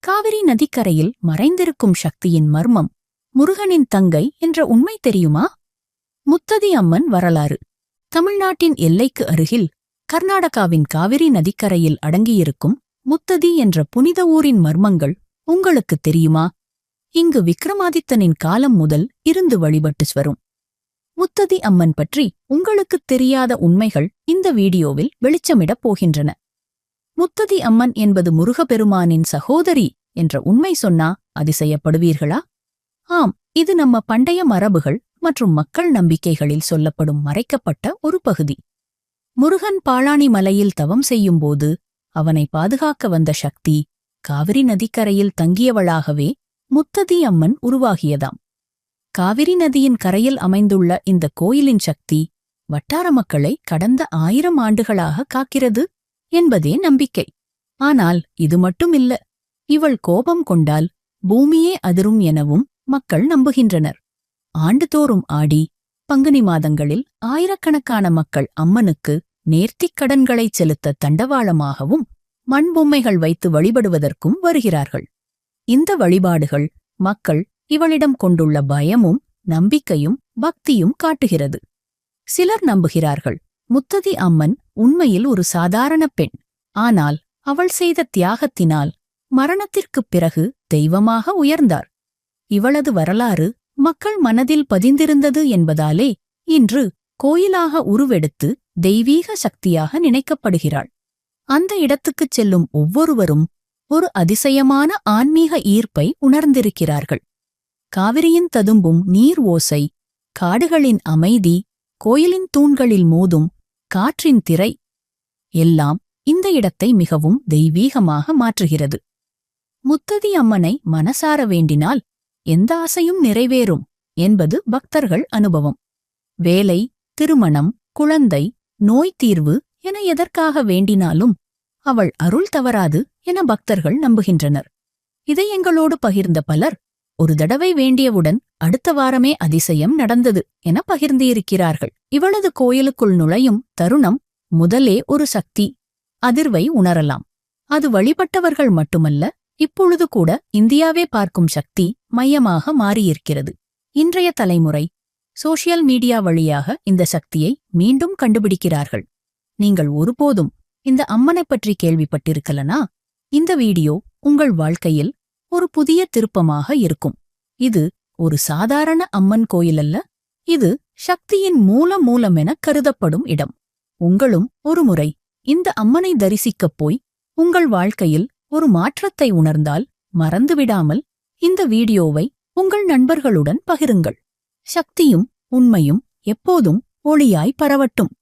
காவிரி நதிக்கரையில் மறைந்திருக்கும் சக்தியின் மர்மம் முருகனின் தங்கை என்ற உண்மை தெரியுமா? முத்ததி அம்மன் வரலாறு. தமிழ்நாட்டின் எல்லைக்கு அருகில் கர்நாடகாவின் காவிரி நதிக்கரையில் அடங்கியிருக்கும் முத்ததி என்ற புனித ஊரின் மர்மங்கள் உங்களுக்குத் தெரியுமா? இங்கு விக்ரமாதித்தனின் காலம் முதல் இருந்து வழிபட்டு வரும் முத்ததி அம்மன் பற்றி உங்களுக்குத் தெரியாத உண்மைகள் இந்த வீடியோவில் வெளிச்சமிடப் போகின்றன. முத்ததி அம்மன் என்பது முருகப்பெருமானின் சகோதரி என்ற உண்மை சொன்னா அதிசயப்படுவீர்களா? ஆம், இது நம்ம பண்டைய மரபுகள் மற்றும் மக்கள் நம்பிக்கைகளில் சொல்லப்படும் மறைக்கப்பட்ட ஒரு பகுதி. முருகன் பாளானி மலையில் தவம் செய்யும்போது அவனை பாதுகாக்க வந்த சக்தி காவிரி நதிக்கரையில் தங்கியவளாகவே முத்ததி அம்மன் உருவாகியதாம். காவிரி நதியின் கரையில் அமைந்துள்ள இந்த கோயிலின் சக்தி வட்டார மக்களை கடந்த 1000 ஆண்டுகளாக காக்கிறது என்பதே நம்பிக்கை. ஆனால் இது மட்டுமில்ல, இவள் கோபம் கொண்டால் பூமியே அதிரும் எனவும் மக்கள் நம்புகின்றனர். ஆண்டுதோறும் ஆடி பங்குனி மாதங்களில் ஆயிரக்கணக்கான மக்கள் அம்மனுக்கு நேர்த்திக் கடன்களைச் செலுத்த தண்டவாளமாகவும் மண்பொம்மைகள் வைத்து வழிபடுவதற்கும் வருகிறார்கள். இந்த வழிபாடுகள் மக்கள் இவளிடம் கொண்டுள்ள பயமும் நம்பிக்கையும் பக்தியும் காட்டுகிறது. சிலர் நம்புகிறார்கள், முத்ததி அம்மன் உண்மையில் ஒரு சாதாரண பெண். ஆனால் அவள் செய்த தியாகத்தினால் மரணத்திற்குப் பிறகு தெய்வமாக உயர்ந்தார். இவளது வரலாறு மக்கள் மனதில் பதிந்திருந்தது என்பதாலே இன்று கோயிலாக உருவெடுத்து தெய்வீக சக்தியாக நினைக்கப்படுகிறாள். அந்த இடத்துக்குச் செல்லும் ஒவ்வொருவரும் ஒரு அதிசயமான ஆன்மீக ஈர்ப்பை உணர்ந்திருக்கிறார்கள். காவிரியின் ததும்பும் நீர் ஓசை, காடுகளின் அமைதி, கோயிலின் தூண்களில் மோதும் காற்றின் திரை எல்லாம் இந்த இடத்தை மிகவும் தெய்வீகமாக மாற்றுகிறது. முத்ததி அம்மனை மனசார வேண்டினால் எந்த ஆசையும் நிறைவேறும் என்பது பக்தர்கள் அனுபவம். வேலை, திருமணம், குழந்தை, நோய் தீர்வு என எதற்காக வேண்டினாலும் அவள் அருள் தவறாது என பக்தர்கள் நம்புகின்றனர். இதை எங்களோடு பகிர்ந்த பலர் ஒரு தடவை வேண்டியவுடன் அடுத்த வாரமே அதிசயம் நடந்தது என பகிர்ந்திருக்கிறார்கள். இவளது கோயிலுக்குள் நுழையும் தருணம் முதலே ஒரு சக்தி அதிர்வை உணரலாம். அது வழிபட்டவர்கள் மட்டுமல்ல, இப்பொழுது கூட இந்தியாவே பார்க்கும் சக்தி மையமாக மாறியிருக்கிறது. இன்றைய தலைமுறை சோஷியல் மீடியா வழியாக இந்த சக்தியை மீண்டும் கண்டுபிடிக்கிறார்கள். நீங்கள் ஒருபோதும் இந்த அம்மனைப் பற்றி கேள்விப்பட்டிருக்கலனா? இந்த வீடியோ உங்கள் வாழ்க்கையில் ஒரு புதிய திருப்பமாக இருக்கும். இது ஒரு சாதாரண அம்மன் கோயிலல்ல, இது சக்தியின் மூலமென கருதப்படும் இடம். உங்களும் ஒருமுறை இந்த அம்மனை தரிசிக்கப் போய் உங்கள் வாழ்க்கையில் ஒரு மாற்றத்தை உணர்ந்தால் மறந்துவிடாமல் இந்த வீடியோவை உங்கள் நண்பர்களுடன் பகிருங்கள். சக்தியும் உண்மையும் எப்போதும் ஒளியாய் பரவட்டும்.